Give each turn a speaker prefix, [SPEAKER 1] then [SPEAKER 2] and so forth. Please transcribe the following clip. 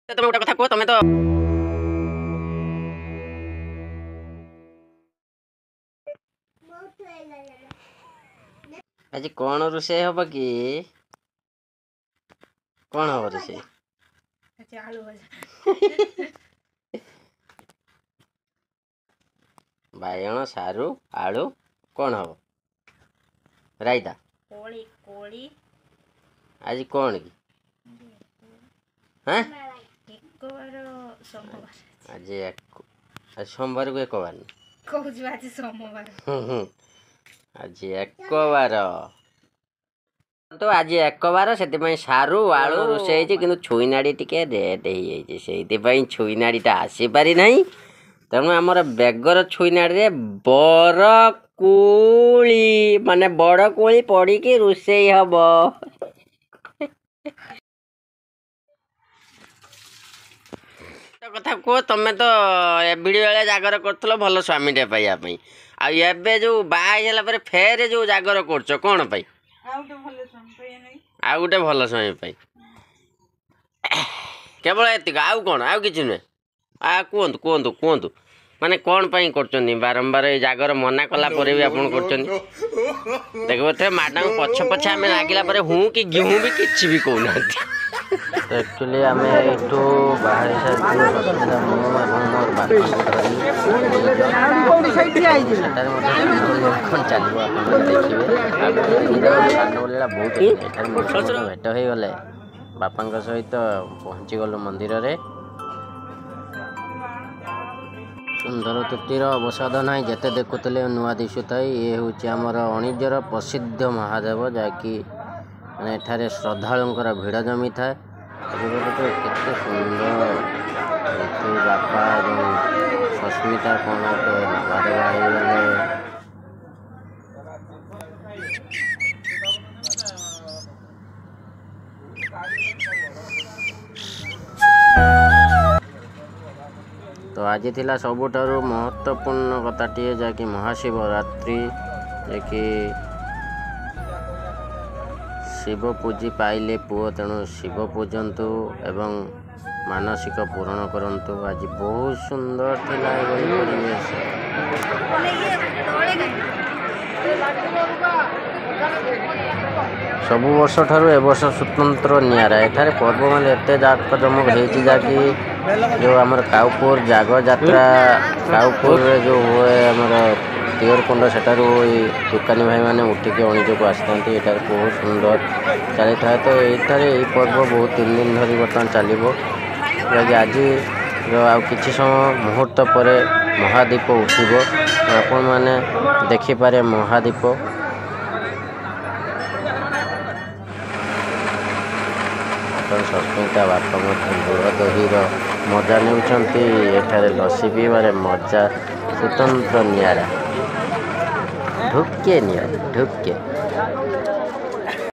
[SPEAKER 1] तुम गोटे कथा कह तुम तो आज कौन रोषे हम कि कौन हम रोषे बायण सारू आलू कौन हम रायता
[SPEAKER 2] कोली कोली
[SPEAKER 1] आज कौन की हाँ आज सोमवार को एक बार
[SPEAKER 2] आज सोमवार
[SPEAKER 1] आज एक बार तो आज एक बार से सारू आलू रोषे कि छुईनाड़ी टे रेट हो छुईनाड़ीटा आसीपारी ना तेणु आमर बेगर छुईनाड़ी बरकूली माने बड़कूली पड़ी कि रोषे हम कथा कह तुम तो भिड़ी बेले जागर कर भल स्वामीटे पाइबापी आबे जो बाहर फेर जो जागर कर कौन पाई आउ गोटे भल स्वामी पाई केवल एतिक आउ कौन आउ कि नुहे कहतु कहतु कहतु माने कौन पाई कर बारंबार ये जागर मना कला भी आप देखो थे मैडम पछ पछे आम लगिला हूँ कि गेहूँ भी किसी भी कहना एक्चुअली आम यू बाहर चलो भेट हो गले बापा सहित पहुँची गलु मंदिर रे सुंदर तृप्तिर अवसाद ना जिते देखुले नुआ दिशुता ये हूँ आमर अणिजर प्रसिद्ध महादेव जहाँकि मैंने एठारे श्रद्धालुंकर भिड़ जमी था केते सुंदर बापा सस्मिता कौन गले तो आज थिला सबुठारु महत्वपूर्ण कथाटे जहाँकि महाशिवरात्रि जे शिव पूजी पाइले पुओ तेणु शिव पूजंतु एवं मानसिक पूरण करंतु आज बहुत सुंदर थिला परिवेश सबु वर्ष ठारू ए वर्ष स्वतंत्र नियारा एठारे पर्व माने एते जाकजमक हेछि जाकि जो हमर काउपुर जाग यात्रा काउपुर रे जो हुए हमर देवरकुंड सेठारू दुकानी भाई मैंने उठिक अणिज को आसता ये बहुत सुंदर चली था तो ये पर्व बहुत 3 दिन धरी बर्तमान चलो आज कि समय मुहूर्त पर महादीप उठब आपण मैंने देखिपारे महादीप सस्मिता बापा गुड़ दही मजा ने लसी पीबार मजा स्वतंत्र नियारा ढुके नियारा ढुके।